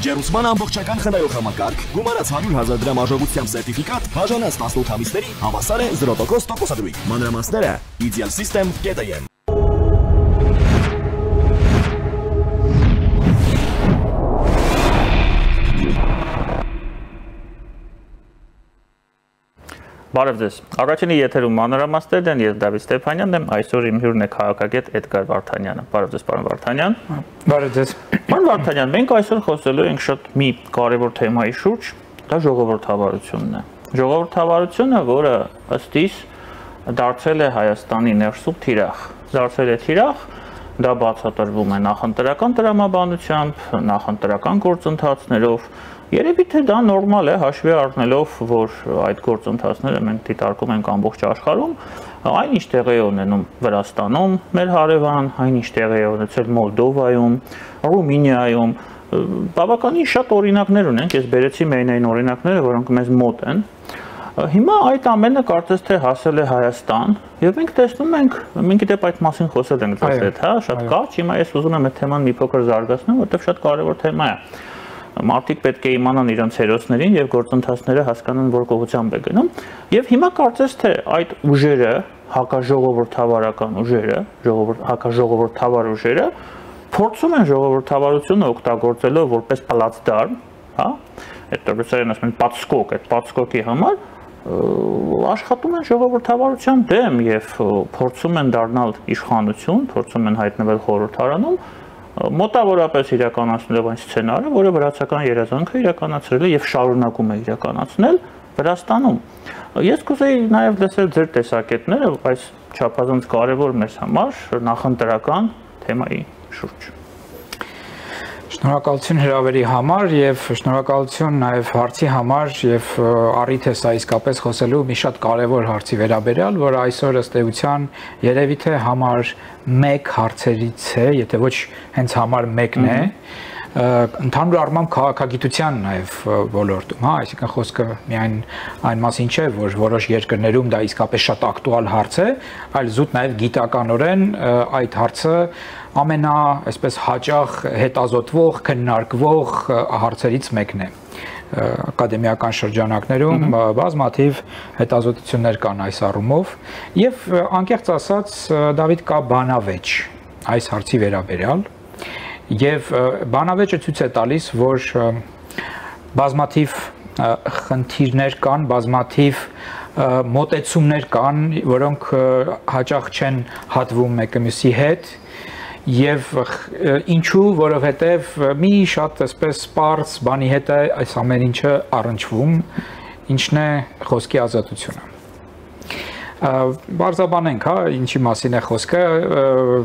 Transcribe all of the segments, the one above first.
Ջերուսման ամբողջական խնայող համակարգ, գումարած 100,000 դրամ արժողությամբ սերտիֆիկատ, բաժանած 18 ամիսների, հավասար է 0% տոկոսադրույք։ Մանրամասները idealsystem.am Բարև ձեզ։ Առաջինի եթերում մանրամասներն են, ես Դավիթ Ստեփանյանն եմ, այսօր իմ հյուրն է քաղաքագետ Էդգար Վարդանյանը։ Բարև ձեզ, պարոն Վարդանյան։ Բարև ձեզ։ Պարոն Վարդանյան, մենք այսօր խոսելու ենք շատ մի կարևոր թեմայի շուրջ, դա ժողովրդավարությունն է։ Ժողովրդավարությունը, որը ըստ իս դարձել է Հայաստանի ներսում թիրախ։ Դարձել է թիրախ, դա բացատրվում է նախընտրական տրամաբանությամբ, նախընտրական գործընթացներով։ Երևի թե դա նորմալ է, հաշվի առնելով, որ այդ գործընթացները մենք դիտարկում ենք ամբողջ աշխարհում, այնինչ տեղի է ունենում Վրաստանում, մեր հարևան, այնինչ տեղի է ունեցել Մոլդովայում, Ռումինիայում, բավականին շատ օրինակներ ունենք, ես բերեցի միայն այն օրինակները, որոնք մեզ մոտ են։ Հիմա այդ ամենը կարծես թե հասել է Հայաստան, եւ մենք տեսնում ենք, մենք դեպ այդ մասին խոսել ենք դες հետ, հա, շատ կարճ, հիմա ես ուզում եմ այդ թեման մի փոքր զարգացնեմ, որովհետեւ շատ կարևոր թեմա է։ Մարդիկ պետք է իմանան իրենց հերոսներին եւ գործընթացները հասկանան, որ կողությամբ է գնում։ Եվ հիմա կարծես թե այդ ուժերը, հակաժողովրդավարական ուժերը, հակաժողովրդավար ուժերը փորձում են ժողովրդավարությունը օգտագործելով որպես պլացդարմ, հա, այդ ռուսերեն ասում են պատսկոկ, այդ պատսկոկի համար աշխատում են ժողովրդավարության դեմ եւ փորձում են դառնալ իշխանություն, փորձում են հայտնվել խորհրդարանում, մոտավորապես իրականացնելով այն սցենարը, որը վրացական երազանքը իրականացրել է եւ շարունակում է իրականացնել Վրաստանում։ Ես կուզեի նաեւ լսել ձեր տեսակետները այս չափազանց կարեւոր մեզ համար նախընտրական թեմայի շուրջ։ Շնորհակալություն հրավերի համար եւ շնորհակալություն նաեւ հարցի համար եւ առիթ է սա իսկապես խոսելու մի շատ կարեւոր հարցի վերաբերյալ, որը այսօր ըստ էության երևի թե համար 1 հարցերից է, եթե ոչ հենց համար 1-ն է, ընդհանուր առմամբ քաղաքագիտության նաև ոլորտում, հա, այսինքն խոսքը միայն այն մասին չէ, որ որոշ երկրներում դա իսկապես շատ ակտուալ հարց է, այլ զուտ նաև գիտականորեն այդ հարցը ամենա, այսպես հաճախ հետազոտվող, քննարկվող հարցերից մեկն է։ Ակադեմիական շրջանակներում բազմաթիվ հետազոտություններ կան այս առումով եւ անկեղծ ասած Դավիթ կա բանավեճ այս հարցի վերաբերյալ եւ բանավեճը ցույց է տալիս, որ բազմաթիվ խնդիրներ կան, բազմաթիվ մոտեցումներ կան, որոնք հաճախ չեն հատվում մեկը մյուսի հետ եւ ինչու, որովհետեւ մի շատ այսպես սպառս բանի հետ է այս ամեն ինչը առնչվում, ինչն է խոսքի ազատությունը։ Բարձաբանենք, հա, ինչի մասին է խոսքը,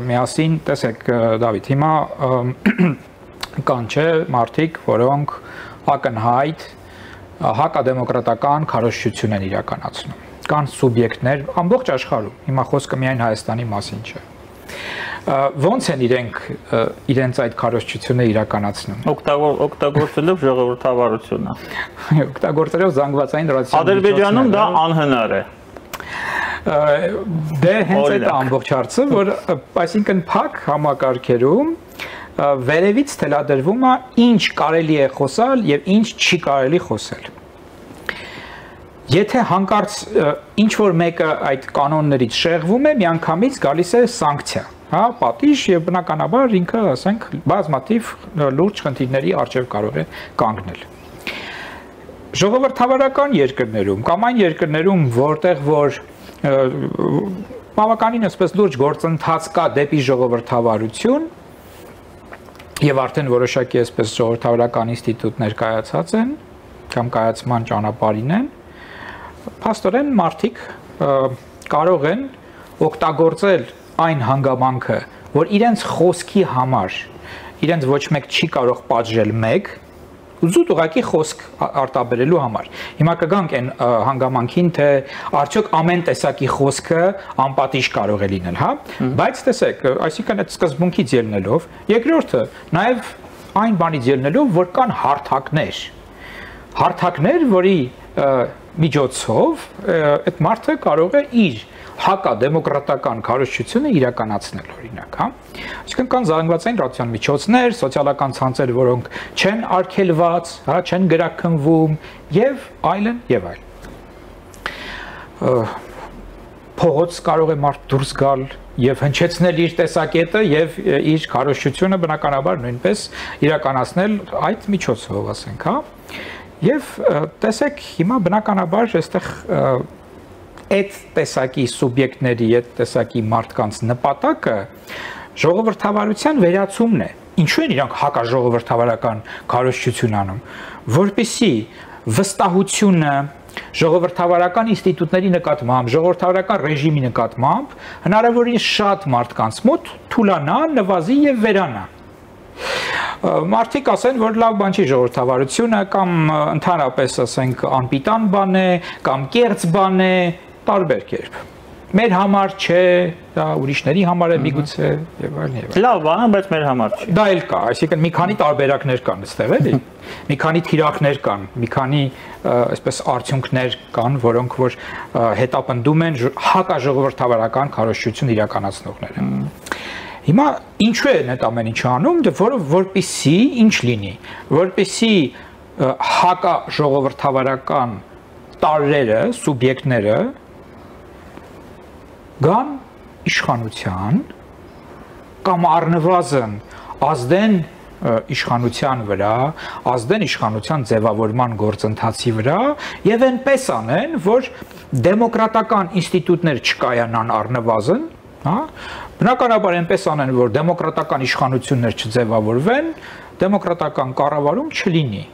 միասին, տեսեք Դավիթ, հիմա կան չէ մարդիկ, որոնք ակնհայտ հակադեմոկրատական քարոզչություն են իրականացնում։ Կան սուբյեկտներ ամբողջ աշխարհում, հիմա խոսքը միայն Հայաստանի մասին չէ։ Ոնց են իրենց այդ քարոզչությունը իրականացնում։ Օգտագործելով ժողովրդավարությունը։ Օգտագործելով զանգվածային ռադիոյի։ Ադրբեջանում դա անհնար է։ Դե հենց այդ ամբողջ հարցը, որ այսինքն փակ համակարգերում վերևից թելադրվում է ինչ կարելի է խոսալ եւ ինչ չի կարելի խոսել։ Եթե հանկարծ ինչ որ մեկը այդ կանոններից շեղվում է, միանգամից գալիս է սանկցիա, հա, պատիժ եւ բնականաբար ինքը, ասենք, բազմաթիվ լուրջ խնդիրների առջեւ կարող է կանգնել։ Ժողովրդավարական երկրներում կամ այն երկրներում, որտեղ որ բավականին այսպես լուրջ գործընթաց կա դեպի ժողովրդավարություն եւ արդեն որոշակի այսպես ժողովրդավարական ինստիտուտներ կայացած են կամ կայացման ճանապարհին են, փաստորեն մարդիկ կարող են օգտագործել այն հանգամանքը, որ իրենց խոսքի համար իրենց ոչ մեկ չի կարող պատժել մեկ զուտ ուղղակի խոսք արտաբերելու համար։ Հիմա կգանք այն հանգամանքին, թե արդյոք ամեն տեսակի խոսքը անպատիժ կարող է լինել, հա, բայց տեսեք, այսինքն այդ սկզբունքից ելնելով, երկրորդը նաև այն բանից ելնելով, որ կան հարթակներ, որի միջոցով այդ մարդը կարող է իր հակադեմոկրատական քարոզչությունը իրականացնել օրինակ, հա։ Այսինքն կան զանգվածային ռադիոյական միջոցներ, սոցիալական ցանցեր, որոնք չեն արգելված, հա, չեն գրաքննվում եւ այլն եւ այլն։ Փողոց կարող է մարդ դուրս գալ եւ հնչեցնել իր տեսակետը եւ իր քարոզչությունը բնականաբար նույնպես իրականացնել այդ միջոցով, ասենք, հա։ Եվ տեսեք, հիմա բնականաբար այստեղ այդ տեսակի սուբյեկտների, այդ տեսակի մարդկանց նպատակը ժողովրդավարության վերացումն է։ Ինչու են իրանք հակաժողովրդավարական քարոզչություն անում, որպեսզի վստահությունը ժողովրդավարական ինստիտուտների նկատմամբ, ժողովրդավարական ռեժիմի նկատմամբ հնարավորինս շատ մարդկանց մոտ թուլանա, նվազի եւ վերանա։ Մարդիկ ասեն, որ լավ բան չի ժողովրդավարությունը կամ ընդհանրապես ասենք անպիտան բան է, կամ կեղծ բան է, տարբեր կերպ։ Մեր համար չէ, դա ուրիշների համար է միգուցե եւ այլն եւ այլն։ Լավ բան է, բայց մեր համար չի։ Դա էլ կա, այսինքն մի քանի տարբերակներ կան այստեղ, էլի։ Մի քանի թիրախներ կան, մի քանի այսպես արդյունքներ կան, որոնք որ հետապնդում են հակաժողովրդավարական քարոզչություն իրականացնողները։ Հիմա ինչու է այդ ամեն ինչը անում, որպեսզի ինչ լինի, որպեսզի հակաժողովրդավարական տարրերը, սուբյեկտները գան իշխանության կամ առնվազն ազդեն իշխանության վրա, ազդեն իշխանության ձևավորման գործընթացի վրա եւ այնպես անեն, որ դեմոկրատական ինստիտուտներ չկայանան առնվազն, հա, բնականաբար այնպես անեն, որ դեմոկրատական իշխանություններ չձևավորվեն, դեմոկրատական կառավարում չլինի։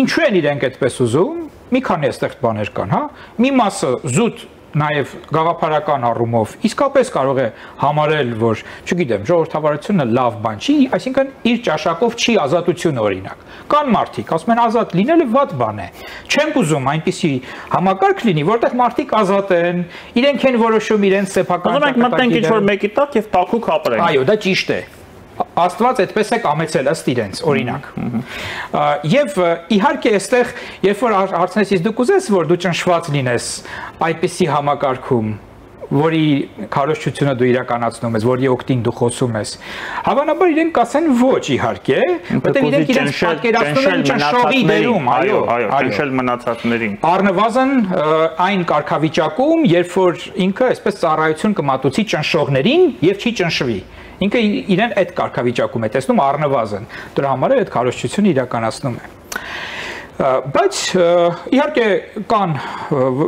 Ինչու են իրենք այդպես ուզում։ Մի քանի այստեղ բաներ կան, հա։ Մի մասը զուտ նաև գաղափարական առումով իսկապես կարող է համարել, որ, չգիտեմ, ժողովրդավարությունը լավ բան չի, այսինքն իր ճաշակով չի ազատություն օրինակ։ Կան մարդիկ, ասում են ազատ լինելը վատ բան է։ Չենք ուզում այնպիսի համակարգ լինի, որտեղ մարդիկ ազատ են, իրենք են որոշում իրենց սեփական ճակատագիրը։ Ուզում ենք մտնենք ինչ-որ մեկի տակ եւ տաքուկ ապրենք։ Այո, դա ճիշտ է։ Աստված այդպես է կամեցել ըստ իրենց, օրինակ։ Եվ իհարկե այստեղ, երբ որ հարցնես, իսկ դու կուզես, որ դու ճնշված լինես այդպիսի համակարգում, որի քարոզչությունը դու իրականացնում ես, որի օգտին դու խոսում ես, հավանաբար իրենք կասեն ոչ, իհարկե, որտեղ իրենք իրենց պատկերացնում են ճնշողի դերում, այո, ճնշել մնացածներին։ Առնվազն այն կարգավիճակում, երբ որ ինքը այսպես ծառայություն կմատուցի ճնշողներին եւ չի ճնշվի։ Ինքը իրեն այդ կարգավիճակում է տեսնում առնվազն, դրա համար էլ այդ քարոզչությունը իրականացնում է։ Բայց իհարկե կան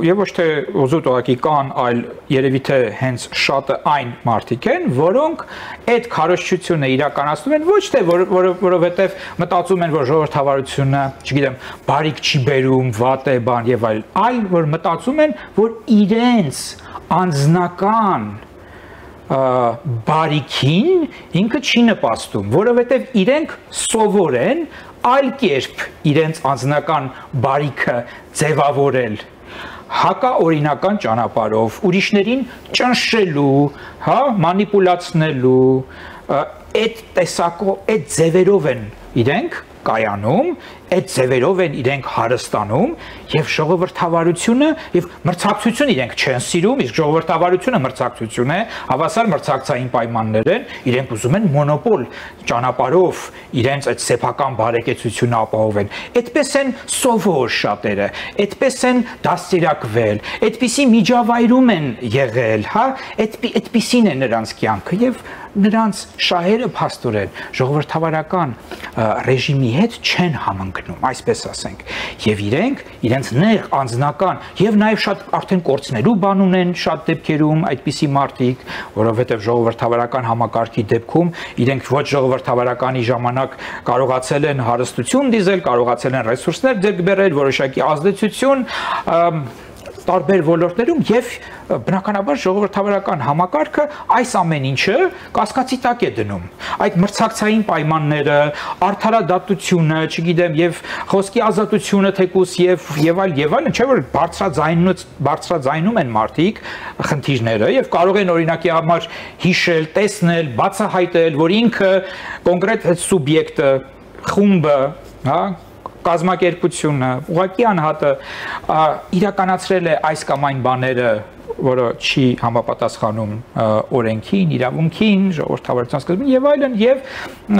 եւ ոչ թե ուզուտ ուղղակի կան, այլ երևի թե հենց շատը այն մարդիկ են, որոնք այդ քարոզչությունը իրականացնում են ոչ թե որովհետեւ մտածում են, որ ժողովրդավարությունը, չգիտեմ, բարիք չի բերում, վատ է բան եւ այլ, որ մտածում են, որ իրենց անձնական բարիքին ինքը չի նպաստում, որովհետև իրենք սովոր են այլ կերպ իրենց անձնական բարիքը ձևավորել հակաօրինական ճանապարհով, ուրիշներին ճնշելու, հա, մանիպուլացնելու, այդ տեսակով, այդ ձևերով են իրենք կայանում, այդ ձևերով են իրենք հարստանում եւ ժողովրդավարությունը եւ մրցակցությունը իրենք չեն սիրում, իսկ ժողովրդավարությունը մրցակցություն է, հավասար մրցակցային պայմաններ են, իրենք ուզում են մոնոպոլ ճանապարհով իրենց այդ սեփական բարեկեցությունը ապահովեն։ Այդպես են սովոր շատերը, այդպես են դաստիարակվել, այդպիսի միջավայրում են եղել, հա, այդպիսին է նրանց կյանքը եւ նրանց շահերը փաստորեն ժողովրդավարական ռեժիմի հետ չեն համընկնում, այսպես ասենք, եւ իրենց նեղ անձնական եւ նաեւ շատ արդեն կորցնելու բան ունեն շատ դեպքերում այդպիսի մարդիկ, որովհետեւ ժողովրդավարական համակարգի դեպքում իրենք ոչ ժողովրդավարականի ժամանակ կարողացել են հարստություն դիզել, կարողացել են ռեսուրսներ ձեռք բերել, որոշակի ազդեցություն տարբեր ոլորտներում եւ բնականաբար ժողովրդավարական համակարգը այս ամեն ինչը կասկածի տակ է դնում։ Այդ մրցակցային պայմանները, արդարադատությունը, չգիտեմ, եւ խոսքի ազատությունը թեկուս եւ այլն, չէ՞ որ բարձրաձայնում են մարդիկ խնդիրները եւ կարող են օրինակի համար հիշել, տեսնել, բացահայտել, որ ինքը կոնկրետ սուբյեկտը, խումբը, հա, կազմակերպությունը, ուղղակի անհատը իրականացրել է այս կամ այն բաները որը չի համապատասխանում օրենքին, իրավունքին, ժողովրդավարության սկզբին եւ այլն եւ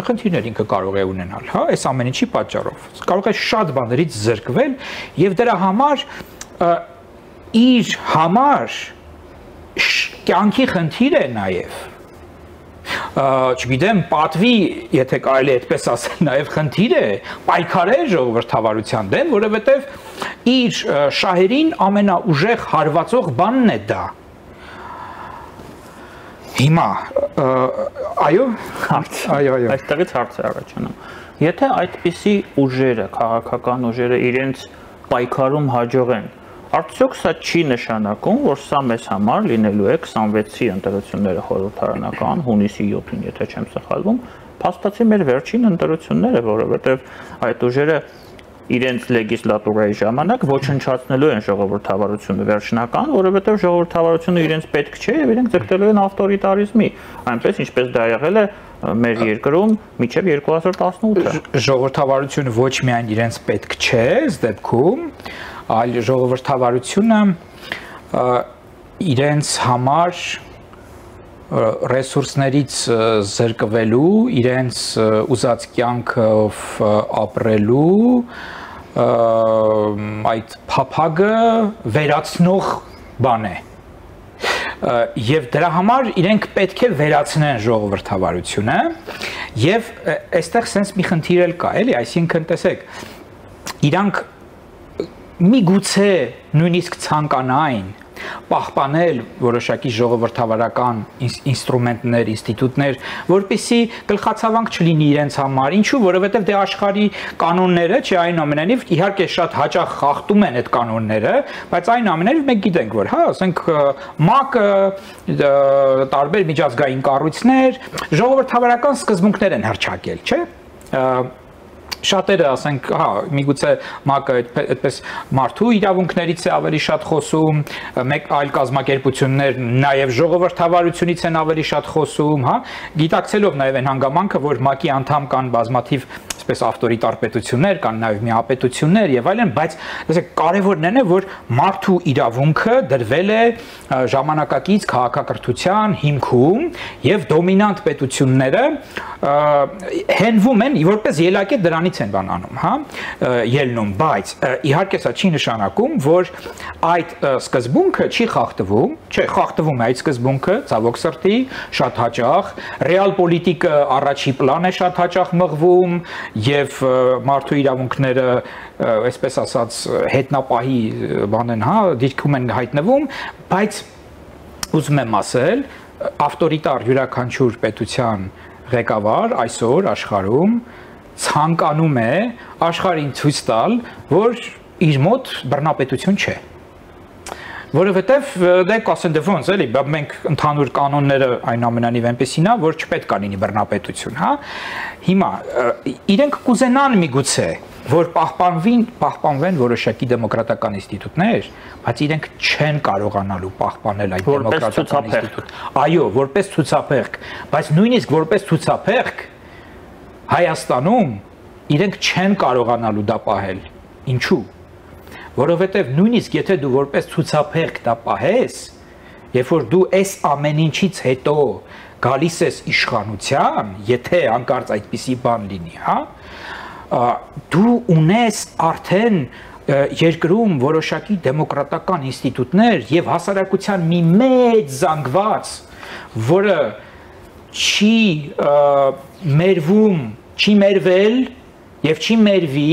խնդիրներ ինքը կարող է ունենալ, հա, այս ամեն ինչի պատճառով։ Կարող է շատ բաներից զրկվել եւ դրա համար իր համար կյանքի խնդիր է նաեւ չգիտեմ, պատվի, եթե կարելի է այդպես ասել, նաև խնդիր է պայքարել ժողովրդավարության դեմ, որովհետև իր շահերին ամենաուժեղ հարվածող բանն է դա։ Հիմա, այո, այո, այստեղից հարց է առաջանում։ Եթե այդպիսի ուժերը, քաղաքական ուժերը իրենց պայքարում հաջողեն, արդյոք սա չի նշանակում, որ սա մեզ համար լինելու է 26-ի ընտրությունները խորհրդարանական, հունիսի 7-ին, եթե չեմ սխալվում, փաստացի մեր վերջին ընտրությունները, որովհետև այդ ուժերը իրենց լեգիսլատուրայի ժամանակ ոչնչացնելու են ժողովրդավարությունը վերջնական, որովհետև ժողովրդավարությունը իրենց պետք չէ եւ իրենք ձգտելու են ավտորիտարիզմի, այնպես ինչպես դա եղել է մեր երկրում մինչև 2018-ը։ Ժողովրդավարությունը ոչ միայն իրենց պետք չէ, ըստ դեպքում, այլ ժողովրդավարությունը իրենց համար ռեսուրսներից զրկվելու, իրենց ուզած կյանքով ապրելու այդ փափագը վերացնող բան է։ Եվ դրա համար իրենք պետք է վերացնեն ժողովրդավարությունը եւ այստեղ sense մի խնդիր էլ կա, էլի, այսինքն տեսեք, իրանք միգուցե նույնիսկ ցանկանային պահպանել որոշակի ժողովրդավարական ինստրումենտներ, ինստիտուտներ, որպեսզի գլխացավանք չլինի իրենց համար, ինչու, որովհետև դե աշխարհի կանոնները, չէ, այնուամենայնիվ իհարկե շատ հաճախ խախտում են այդ կանոնները, բայց այնուամենայնիվ մենք գիտենք, որ հա, ասենք ՄԱԿ-ը, տարբեր միջազգային կառույցներ ժողովրդավարական սկզբունքներ են հռչակել, չէ։ Շատերը ասենք, հա, միգուցե ՄԱԿ-ը այդպես մարդու իրավունքներից է ավելի շատ խոսում, մեկ այլ կազմակերպություններ նաև ժողովրդավարությունից են ավելի շատ խոսում, հա, գիտակցելով նաև այն հանգամանքը, որ ՄԱԿ-ի անդամ կան բազմաթիվ այսպես ավտորիտար պետություններ, կան նաև միապետություններ եւ այլն, բայց ասեք կարևորն է, որ մարդու իրավունքը դրվել է ժամանակակից քաղաքակրթության հիմքում եւ դոմինանտ պետությունները հենվում են որպես ելակետ դրանից են բան անում, հա, ելնում, բայց իհարկե սա չի նշանակում, որ այդ սկզբունքը չի խախտվում, չէ, խախտվում է այդ սկզբունքը, ցավոք սրտի, շատ հաճախ, ռեալ պոլիտիկը առաջի պլան է շատ հաճախ մղվում եւ մարդու իրավունքները, այսպես ասած, հետնապահի բան են, հա, դիրքում են հայտնվում, բայց ուզում եմ ասել, ավտորիտար յուրաքանչյուր պետության ղեկավար այսօր աշխարհում ցանկանում է աշխարհին ցույց տալ, որ իր մոտ բռնապետություն չէ։ Որովհետև դե կասեն դե ոնց էլի, մենք ընդհանուր կանոնները այնուամենայնիվ այնպեսին է, որ չպետք է լինի բռնապետություն, հա։ Հիմա իրենք կուզենան միգուցե, որ պահպանվեն որոշակի դեմոկրատական ինստիտուտներ, բայց իրենք չեն կարողանալու պահպանել այդ դեմոկրատական ինստիտուտ։ Այո, որպես ցուցափեղկ, բայց նույնիսկ որպես ցուցափեղկ Հայաստանում իրենք չեն կարողանալու դա պահել։ Ինչու՞։ Որովհետև նույնիսկ եթե դու որպես ցուցափեղկ դա պահես, երբ որ դու այս ամեն ինչից հետո գալիս ես իշխանության, եթե հանկարծ այդպիսի բան լինի, հա, դու ունես արդեն երկրում որոշակի դեմոկրատական ինստիտուտներ եւ հասարակության մի մեծ զանգված, որը չի մերվում, չի մերվել եւ չի մերվի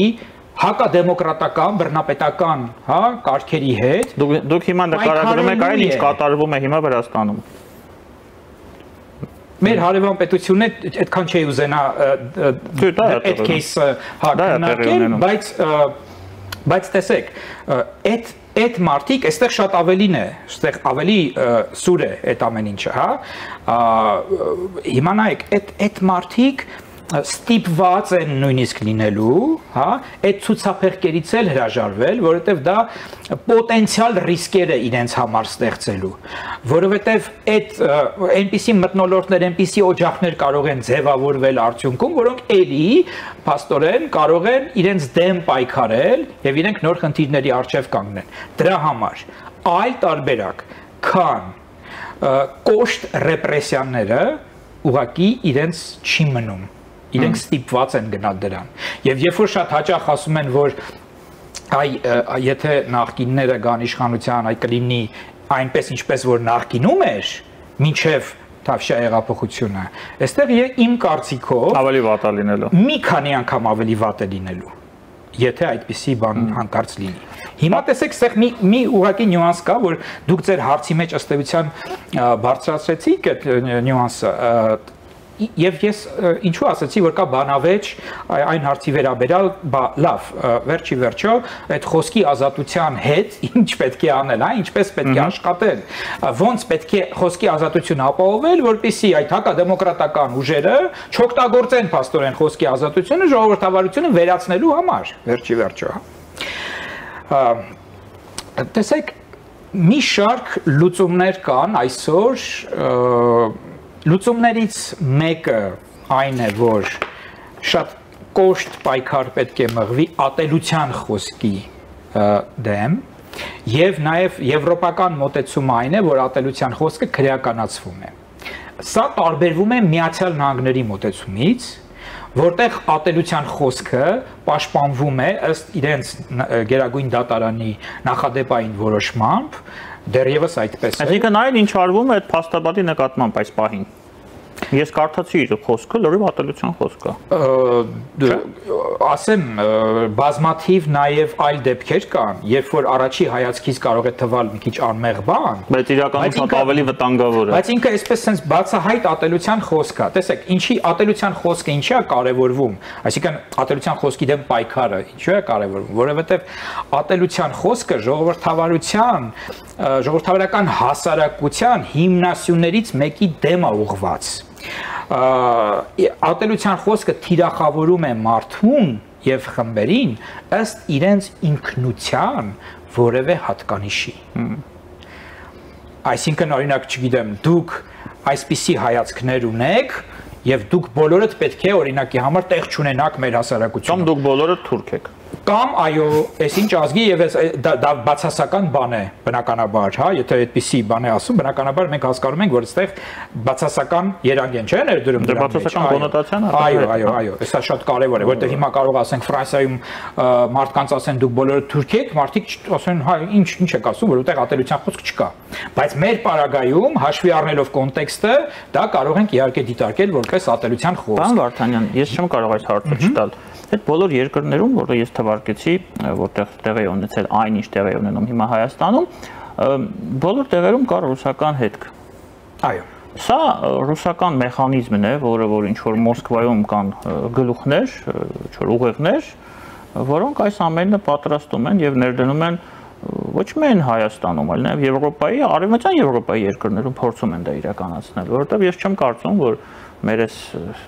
հակադեմոկրատական, բռնապետական, հա, կարգերի հետ։ Դուք հիմա նկարագրում եք այն, ինչ կատարվում է հիմա Վրաստանում։ Մեր հարևան պետությունն այդքան չի ուզենա այդ кейսը հակնարկել, բայց տեսեք, այդ մարդիկ այստեղ շատ ավելին է, այստեղ ավելի սուր է այդ ամեն ինչը, հա։ Հիմա նայեք, այդ մարդիկ ստիպված են նույնիսկ լինելու, հա, այդ ցուցափեղկերից էլ հրաժարվել, որովհետև դա պոտենցիալ ռիսկեր է իրենց համար ստեղծելու, որովհետև այդ այնպիսի մթնոլորտներ, այնպիսի օջախներ կարող են ձևավորվել արդյունքում, որոնք էլի փաստորեն կարող են իրենց դեմ պայքարել եւ իրենք նոր խնդիրների առջև կանգնեն։ Դրա համար այլ տարբերակ քան կոշտ ռեպրեսիաները ուղղակի իրենց չի մնում, իրենք ստիպված են գնալ դրան։ Եվ երբ որ շատ հաճախ ասում են, որ եթե նախկինները գան իշխանության, այ կլինի այնպես ինչպես որ նախկինում էր, մինչև Թավշյա հեղափոխությունը, այստեղ իմ կարծիքով ավելի վատ է լինելու։ Մի քանի անգամ ավելի վատ է լինելու, եթե այդպիսի բան հանկարծ լինի։ Հիմա տեսեք, այստեղ մի ուղղակի նյուանս կա, որ դուք ձեր հարցի մեջ ըստ էության բարձրացրեցիք այդ նյուանսը, եւ ես ինչու ասացի, որ կա բանավեճ այն հարցի վերաբերյալ, լավ, վերջի վերջո այդ խոսքի ազատության հետ ինչ պետք է անել, ինչպես պետք է աշխատել, ոնց պետք է խոսքի ազատությունը ապահովել, որպեսզի այդ հակադեմոկրատական ուժերը չօգտագործեն փաստորեն խոսքի ազատությունը ժողովրդավարությունը վերացնելու համար, վերջի վերջո։ Տեսեք, մի շարք լուծումներ կան այսօր, լուծումներից մեկը այն է, որ շատ կոշտ պայքար պետք է մղվի ատելության խոսքի դեմ, եւ նաեւ եվրոպական մոտեցումը այն է, որ ատելության խոսքը քրեականացվում է։ Սա տարբերվում է Միացյալ Նահանգների մոտեցումից, որտեղ ատելության խոսքը պաշտպանվում է ըստ իրենց Գերագույն դատարանի նախադեպային որոշմամբ, դեռևս այդպես է։ Այսինքն այն ինչ արվում է այդ փաստաբատի նկատմամբ այս պահին։ Ես կարդացի իր խոսքը, լրիվ ատելության խոսք է։ Ասեմ, բազմաթիվ նաև այլ դեպքեր կան, երբ որ առաջի հայացքից կարող է թվալ մի քիչ անմեղ բան, բայց իրականում շատ ավելի վտանգավոր է։ Բայց ինքը այսպես sense բացահայտ ատելության խոսք է։ Տեսեք, ինչի ատելության խոսքը ինչի է կարևորվում, այսինքն ատելության խոսքի դեմ պայքարը ինչու է կարևորվում, որովհետև ատելության խոսքը ժողովրդավարական հասարակության հիմնասյուներից մեկի դեմ է ուղղված։ Ատելության խոսքը թիրախավորում է մարդուն եւ խմբերին ըստ իրենց ինքնության որևէ հատկանիշի։ Այսինքն օրինակ, չգիտեմ, դուք այսպիսի հայացքներ ունեք եւ դուք բոլորդ պետք է օրինակի համար տեղ չունենաք մեր հասարակությունում։ Կամ դուք բոլորդ թուրք եք։ Կամ այո, այս ինչ ազգի եւ դա բացասական բան է բնականաբար, հա, եթե այդպիսի բան է ասում, բնականաբար մենք հասկանում ենք, որ այստեղ բացասական երանգ են, չէ՞, ներդրում դրա մեջ։ Բացասական կոնոտացիան է։ Այո, սա շատ կարևոր է, որտեղ հիմա կարող ասենք Ֆրանսիայում մարդկանց ասեն դուք բոլորը թուրք եք, մարդիկ ասեն, հա, ինչ եք ասում, որ այդտեղ ատելության խոսք չկա։ Բայց մեր պարագայում հաշվի առնելով կոնտեքստը, դա կարող ենք իհարկե դիտարկել որպես ատելության խոսք։ Պարոն Վարդանյան, ես չեմ կարող այս հարցը չտալ։ Այդ բոլոր երկրներում, որը ես թվարկեցի, որտեղ տեղի է ունեցել այն ինչ տեղի է ունենում հիմա Հայաստանում, բոլոր տեղերում կա ռուսական հետք։ Այո։ Սա ռուսական մեխանիզմն է, որը որ ինչ որ Մոսկվայում կան գլուխներ, ինչ որ ուղեղներ, որոնք այս ամենը պատրաստում են եւ ներդնում են ոչ միայն Հայաստանում, այլ նաեւ Եվրոպայի, Արևմտյան Եվրոպայի երկրներում փորձում են դա իրականացնել, որովհետեւ ես չեմ կարծում, որ մեր այս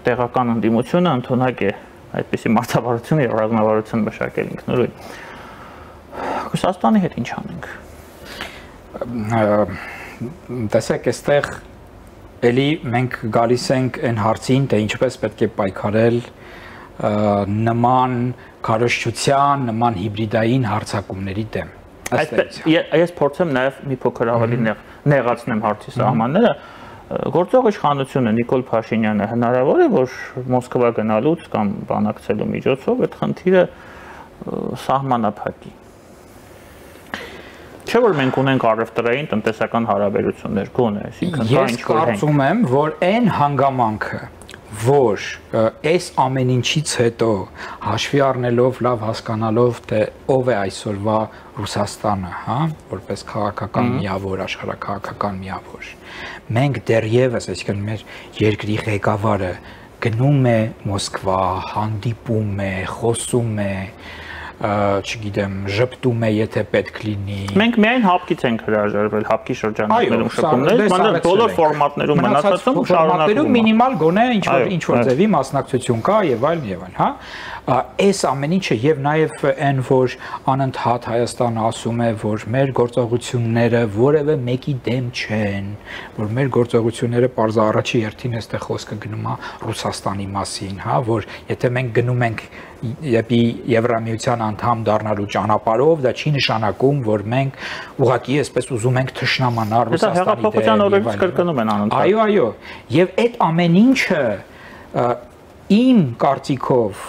տեղական ընդդիմությունը ընդունակ է այդպիսի մարդավարություն եւ ռազմավարություն մշակել ինքնուրույն։ Ռուսաստանի հետ ինչ անենք։ Տեսեք, այստեղ էլի մենք գալիս ենք այն հարցին, թե ինչպես պետք է պայքարել նման քարոզչության, նման հիբրիդային հարձակումների դեմ։ Ես փորձեմ նաեւ մի փոքր ավելի նեղացնեմ հարցի սահմանները։ Գործող իշխանությունը Նիկոլ Փաշինյանը հնարավոր է, որ Մոսկվա գնալուց կամ բանակցելու միջոցով այդ խնդիրը սահմանափակի։ Չէ՞ որ մենք ունենք առևտրային տնտեսական հարաբերություններ գոնե, այսինքն դա ինչ որ Ես կարծում եմ, որ այն հանգամանքը, որ այս ամեն ինչից հետո հաշվի առնելով, լավ հասկանալով, թե ով է այսօրվա Ռուսաստանը, հա, որպես քաղաքական միավոր, աշխարհաքաղաքական միավոր, մենք դեռևս, այսինքն մեր երկրի ղեկավարը գնում է Մոսկվա, հանդիպում է, խոսում է, չգիտեմ, ժպտում է, եթե պետք լինի։ Մենք միայն հապկից ենք հրաժարվել, հապկի շրջանակներում շփումներից, մանավանդ բոլոր ֆորմատներում մնացածում շարունակվում է։ Մինիմալ գոնե ինչ որ ձևի մասնակցություն կա եւ այլն, հա։ Այս ամեն ինչը եւ նաեւ այն, որ անընդհատ Հայաստանը ասում է, որ մեր գործողությունները որևէ մեկի դեմ չեն, որ մեր գործողությունները պարզ առաջի հերթին էստեղ խոսքը գնում է Ռուսաստանի մասին, հա, որ եթե մենք գնում ենք Եպի Եվրամիության անդամ դառնալու ճանապարհով դա չի նշանակում, որ մենք ուղղակի այսպես ուզում ենք թշնամանալ Ռուսաստանի դեմ։ Հեղափոխության օրերից կրկնում են անընդհատ։ Այո, եւ այդ ամեն ինչը իմ կարծիքով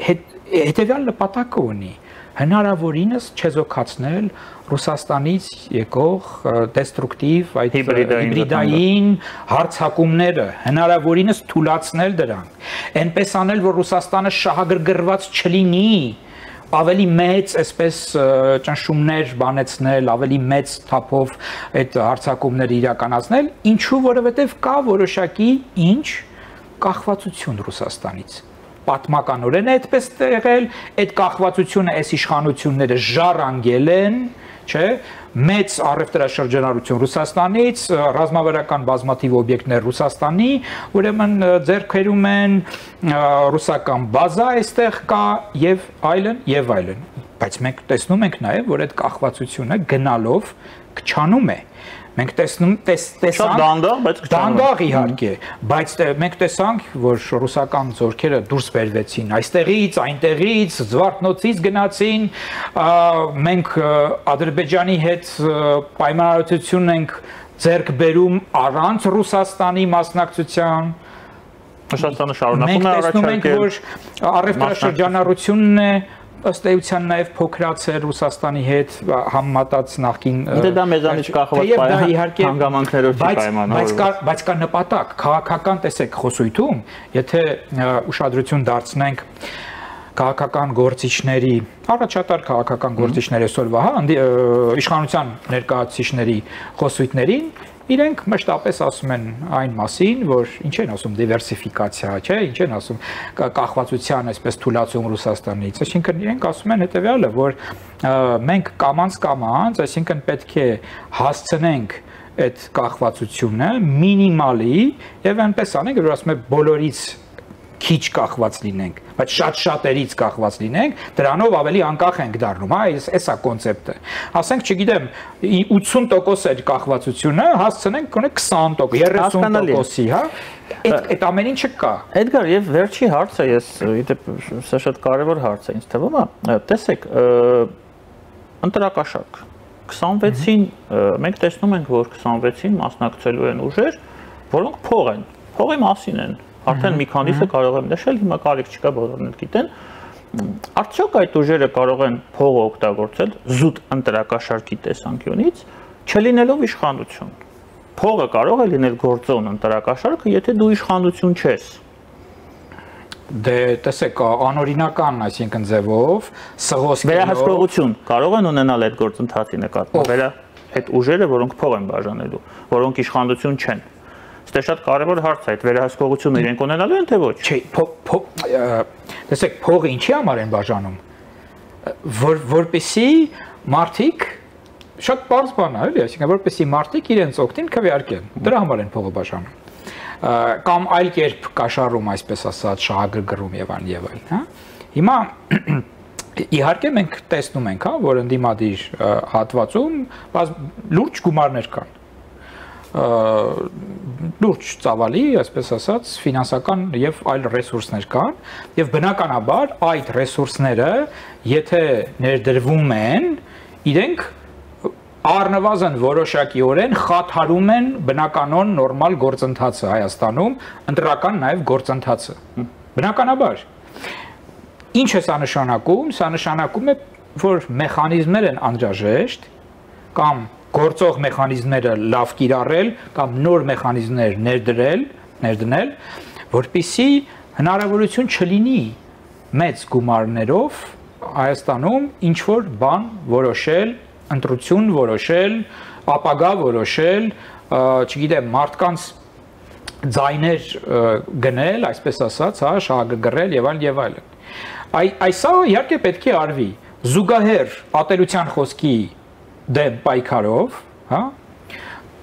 հետեւյալ նպատակը ունի հնարավորինս չեզոքացնել Ռուսաստանից եկող դեստրուկտիվ այդ հիբրիդային հարձակումները, հնարավորինս թուլացնել դրանք, այնպես անել, որ Ռուսաստանը շահագրգռված չլինի, ավելի մեծ այսպես ճնշումներ բանեցնել, ավելի մեծ թափով այդ հարձակումները իրականացնել, ինչու որովհետև կա որոշակի ինչ կախվածություն Ռուսաստանից պատմականորեն է այդպես եղել, այդ կախվածությունը այս իշխանությունները ժառանգել են, չէ, մեծ առևտրաշրջանառություն Ռուսաստանից, ռազմավարական բազմաթիվ օբյեկտներ Ռուսաստանի, ուրեմն ձեռքերում են ռուսական բազա այստեղ կա եւ այլն, բայց մենք տեսնում ենք նաեւ, որ այդ կախվածությունը գնալով քչանում է։ Մենք տեսանք դանդաղ իհարկե, բայց մենք տեսանք, որ ռուսական զորքերը դուրս բերվեցին այստեղից, այնտեղից, Զվարթնոցից գնացին, մենք Ադրբեջանի հետ պայմանավորություն ենք ձեռք բերում առանց Ռուսաստանի մասնակցության։ Ռուսաստանը շարունակում է առաջարկել։ Մենք տեսնում ենք, որ առևտրաշրջանառությունն է ըստ էության նաև փոքրացել Ռուսաստանի հետ համեմատած նախկին դա մեզանից կախված հանգամանքներով չի պայմանավորված բայց կա նպատակ քաղաքական տեսեք խոսույթում եթե ուշադրություն դարձնենք քաղաքական գործիչների առաջատար քաղաքական գործիչների այսօրվա իշխանության ներկայացուցիչների խոսույթներին իրենք մշտապես ասում են այն մասին, որ ինչ են ասում դիվերսիֆիկացիա, չէ, ինչ են ասում կախվածության այսպես թուլացում Ռուսաստանից, այսինքն իրենք ասում են հետեւյալը, որ մենք կամանց, այսինքն պետք է հասցնենք այդ կախվածությունը մինիմալի եւ այնպես անենք, որ ասում են բոլորից քիչ կախված լինենք, բայց շատ-շատերից կախված լինենք, դրանով ավելի անկախ ենք դառնում, հա, էսա կոնցեպտը։ Ասենք, չգիտեմ, 80% էր կախվածությունը, հասցնենք գոնե 20%, 30%-ի, հա։ Այդ ամեն ինչը կա։ Էդգար, եւ վերջի հարցը, ես իդեպ սա շատ կարեւոր հարց է ինձ թվում է, տեսեք, ընտրակաշարք 26-ին մենք տեսնում ենք, որ 26-ին մասնակցելու են ուժեր, որոնք փող են, փողի մասին են Արդեն մի քանիսը կարող եմ նշել, հիմա կարիք չկա բոլորն էլ գիտեն։ Արդյոք այդ ուժերը կարող են փողը օգտագործել զուտ ընտրակաշարքի տեսանկյունից, չլինելով իշխանություն։ Փողը կարող է լինել գործոն ընտրակաշարքը, եթե դու իշխանություն չես։ Դե տեսեք, անօրինական, այսինքն ձևով, սղոսկելով վերահսկողություն կարող են ունենալ այդ գործընթացի նկատմամբ, այդ ուժերը, որոնք փող են բաժանելու, որոնք իշխանություն չեն։ Դա շատ կարևոր հարց է, այդ վերահսկողությունը իրենք ունենալու են թե ոչ։ Չէ, տեսեք, փողը ինչի համար են բաժանում, որպեսզի մարդիկ շատ պարզ բան է, էլի, այսինքն որպեսզի մարդիկ իրենց օգտին քվեարկեն, դրա համար են փողը բաժանում։ Կամ այլ կերպ կաշառում, այսպես ասած, շահագրգռում եւ այլն, հա։ Հիմա իհարկե մենք տեսնում ենք, հա, որ ընդդիմադիր հատվածում լուրջ գումարներ կան։ Լուրջ ծավալի, այսպես ասած, ֆինանսական եւ այլ ռեսուրսներ կան եւ բնականաբար այդ ռեսուրսները, եթե ներդրվում են, իրենք առնվազն որոշակիորեն խաթարում են բնականon նորմալ գործընթացը Հայաստանում, ընտրական նաեւ գործընթացը։ Բնականաբար։ Ինչ է սա նշանակում? Սա նշանակում է, որ մեխանիզմներ են անհրաժեշտ կամ գործող մեխանիզմները լավ կիրառել կամ նոր մեխանիզմներ ներդնել, որպեսզի հնարավորություն չլինի մեծ գումարներով Հայաստանում ինչ որ բան որոշել, ընտրություն որոշել, ապագա որոշել, չգիտեմ, մարդկանց ձայներ գնել, այսպես ասած, հա, շահագրգռել եւ այլն։ Այսա իհարկե պետք է արվի զուգահեռ ատելության խոսքի դեմ պայքարով, հա,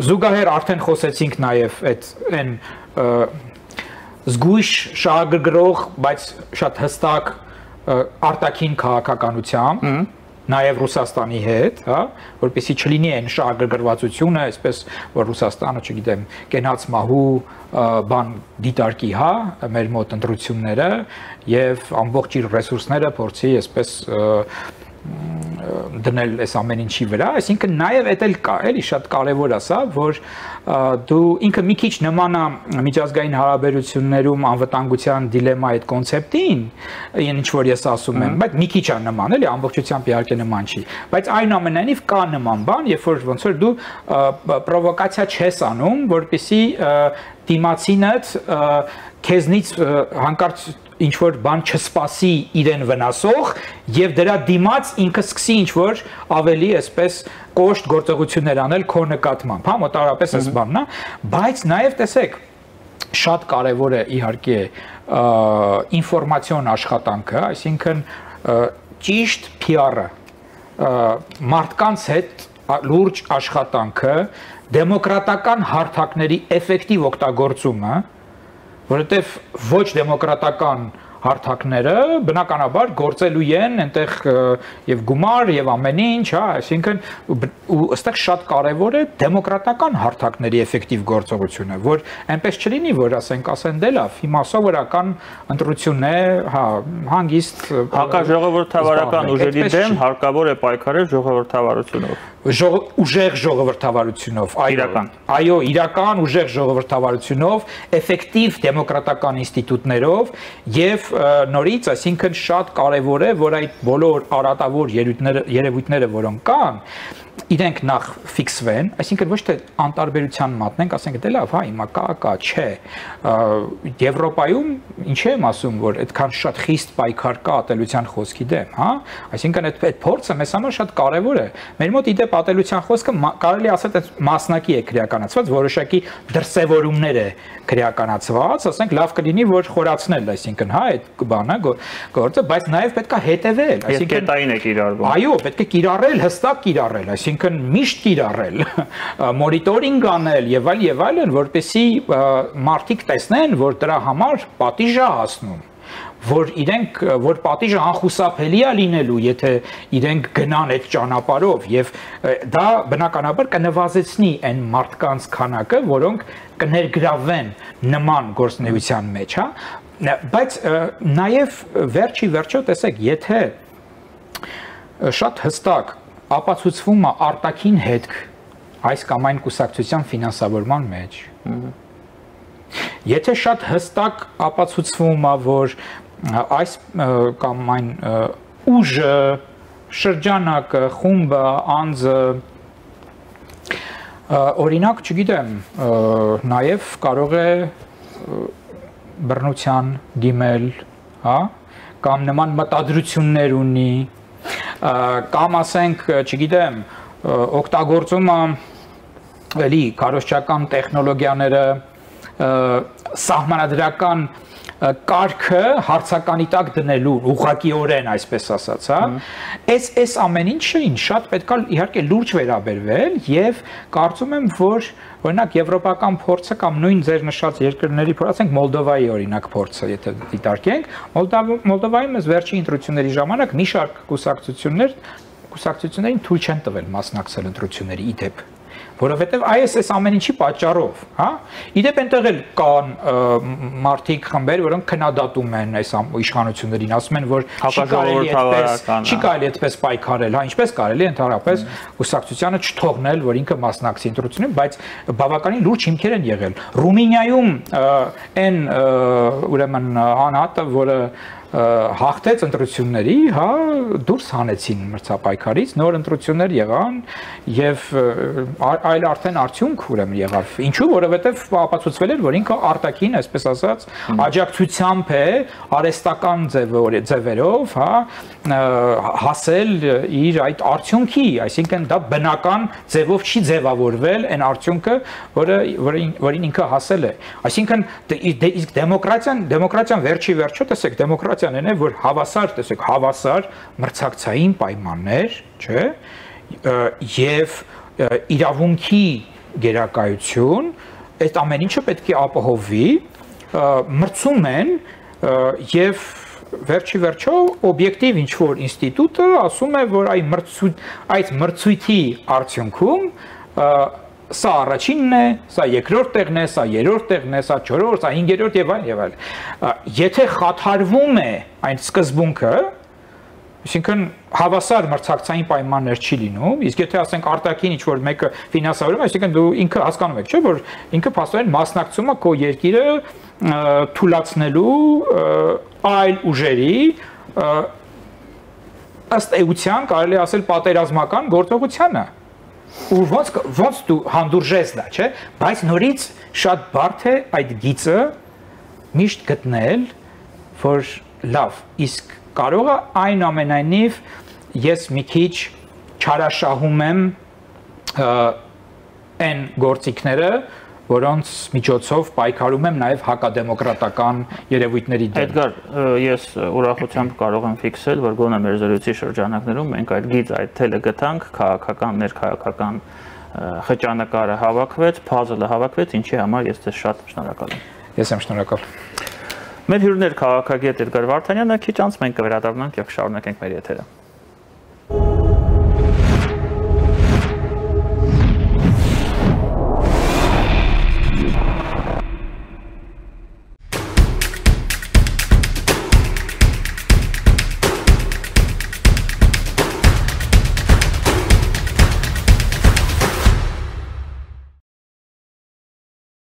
զուգահեռ արդեն խոսեցինք նաև այն զգույշ շահագրգռող, բայց շատ հստակ արտաքին քաղաքականությամբ, նաև Ռուսաստանի հետ, հա, որպեսզի չլինի այն շահագրգռվածությունը, այսպես որ Ռուսաստանը, չգիտեմ, կենաց մահու բան դիտարկի, հա, մեր մոտ ընտրությունները եւ ամբողջ իր ռեսուրսները փորձի այսպես դնել այս ամեն ինչի վրա, այսինքն նաև դա էլ կա, էլի շատ կարևոր է սա, որ դու ինքը մի քիչ նման է միջազգային հարաբերություններում անվտանգության դիլեմա այդ կոնցեպտին, ինչ որ ես ասում եմ, բայց մի քիչ է նման, էլի ամբողջությամբ իհարկե նման չի, բայց այնուամենայնիվ կա նման բան, երբ որ ոնց որ դու պրովոկացիա չես անում, որպեսզի դիմացինդ քեզնից հանկարծ ինչ որ բան չսպասի իրեն վնասող եւ դրա դիմաց ինքը սկսի ինչ որ ավելի այսպես կոշտ գործողություններ անել քո նկատմամբ, հա, մոտավորապես այս բանն է, բայց նաեւ տեսեք շատ կարեւոր է իհարկե ինֆորմացիոն աշխատանքը, այսինքն ճիշտ PR-ը, մարդկանց հետ լուրջ աշխատանքը, դեմոկրատական հարթակների էֆեկտիվ օգտագործումը, որովհետև ոչ դեմոկրատական հարթակները բնականաբար գործելու են այնտեղ եւ գումար եւ ամեն ինչ, հա, այսինքն այստեղ շատ կարեւոր է դեմոկրատական հարթակների էֆեկտիվ գործողությունը, որ այնպես չլինի, որ ասեն դե լավ, հիմա սովորական ընտրություն է, հա, հանգիստ հակաժողովրդավարական ուժերի դեմ հարկավոր է պայքարել ժողովրդավարությունով ուժեղ ժողովրդավարությունով, այո, իրական ուժեղ ժողովրդավարությունով, էֆեկտիվ դեմոկրատական ինստիտուտներով եւ նորից, այսինքն շատ կարեւոր է, որ այդ բոլոր արատավոր երևույթները, որոնք կան, իրենք նախ ֆիքսվեն, այսինքն ոչ թե անտարբերության մատնենք, ասենք դե լավ, հա, հիմա կա, չէ։ Եվրոպայում ինչ եմ ասում, որ այդքան շատ խիստ պայքար կա ատելության խոսքի դեմ, հա, այսինքն այդ փորձը մեզ համար շատ կարևոր է։ Մեր մոտ իդեպ ատելության խոսքը կարելի ասել այդ մասնակի է քրեականացված, որոշակի դրսևորումներ է քրեականացված, ասենք լավ կլինի, որ խորացնել, այսինքն, հա, այդ բանը գործը, բայց նաև պետք է հետևել, այսինքն կետային է կիրառվում։ Այո, պետք է կիրառել, հստակ կիրառել, այսինքն միշտ կիրառել, մոնիտորինգ անել եւ այլն, որպեսզի մարդիկ տեսնեն, որ դրա համար պատիժ է հասնում, որ պատիժը անխուսափելի է լինելու, եթե իրենք գնան այդ ճանապարհով եւ դա բնականաբար կնվազեցնի այն մարդկանց քանակը, որոնք կներգրավվեն նման գործունեության մեջ, հա, բայց նաեւ վերջի վերջո տեսեք, եթե շատ հստակ ապացուցվում է արտաքին հետք այս կամ այն կուսակցության ֆինանսավորման մեջ, եթե շատ հստակ ապացուցվում է, որ այս կամ այն ուժը, շրջանակը, խումբը, անձը, օրինակ, չգիտեմ, նաև կարող է բռնության դիմել, հա, կամ նման մտադրություններ ունի, կամ ասենք, չգիտեմ, օգտագործում էլի քարոզչական տեխնոլոգիաները, սահմանադրական կարգը հարցականի տակ դնելու ուղղակիորեն, այսպես ասած, հա, այս ամեն ինչին շատ պետք է իհարկե լուրջ վերաբերվել եւ կարծում եմ, որ օրինակ եվրոպական փորձը կամ նույն ձեր նշած երկրների փորձը, ասենք Մոլդովայի օրինակ փորձը, եթե դիտարկենք, Մոլդովայում այս վերջին ընտրությունների ժամանակ մի շարք կուսակցություններին թույլ չեն տվել մասնակցել ընտրությունների իդեպ, որովհետև այս ամեն ինչի պատճառով, հա, իդեպ այնտեղ էլ կան մարդիկ խմբեր, որոնք քննադատում են այս իշխանություններին, ասում են, որ չի կարելի այդպես պայքարել, հա, ինչպես կարելի ընդհանրապես կուսակցությանը չթողնել, որ ինքը մասնակցի ընտրություններին, բայց բավականին լուրջ հիմքեր են եղել։ Ռումինիայում այն ուրեմն անհատը, որը հաղթեց ընտրությունների, հա, դուրս հանեցին մրցապայքարից, նոր ընտրություններ եղան եւ այլ արդեն արդյունք ուրեմն եղավ։ Ինչու՞, որովհետեւ ապացուցվել էր, որ ինքը արտաքին, այսպես ասած, աջակցությամբ է արհեստական ձևերով, հա, հասել իր այդ արդյունքի, այսինքն դա բնական ձևով չի ձևավորվել այն արդյունքը, որին ինքը հասել է։ Այսինքն իսկ դեմոկրատիան վերջի վերջո, տեսեք, դեմոկրատիան այն է, որ հավասար մրցակցային պայմաններ, չէ, եւ իրավունքի գերակայություն, այդ ամեն ինչը պետք է ապահովվի, մրցում են եւ վերջի վերջո օբյեկտիվ ինչ որ ինստիտուտը ասում է, որ այդ մրցույթի արդյունքում սա առաջինն է, սա երկրորդ տեղն է, սա երրորդ տեղն է, սա չորրորդ, սա հինգերորդ եւ այլն եւ այլն։ Եթե խաթարվում է այն սկզբունքը, այսինքն հավասար մրցակցային պայմաններ չի լինում, իսկ եթե ասենք արտաքին ինչ որ մեկը ֆինանսավորում է, այսինքն դու ինքը հասկանում եք, չէ՞, որ ինքը փաստորեն մասնակցում է քո երկիրը թույլատնելու այլ ուժերի ըստ էության կարելի ասել պատերազմական գործողությանը։ Ու ոնց դու հանդուրժես դա, չէ՞, բայց նորից շատ բարդ է այդ գիծը միշտ գտնել, որ լավ, իսկ կարող է այնուամենայնիվ ես մի քիչ չարաշահում եմ այն գործիքները, որոնց միջոցով պայքարում եմ նաև հակադեմոկրատական երևույթների դեմ։ Էդգար, ես ուրախությամբ կարող եմ ֆիքսել, որ գոնե մեր զրույցի շրջանակներում մենք այդ գիծ, այդ թելը գտանք, քաղաքական, ներքաղաքական խճանկարը հավաքվեց, puzzle-ը հավաքվեց, ինչի համար ես ձեզ շատ շնորհակալ եմ։ Ես եմ շնորհակալ։ Մեր հյուրն էր քաղաքագետ Էդգար Վարդանյանը, քիչ անց մենք կվերադառնանք եւ կշարունակենք մեր եթերը։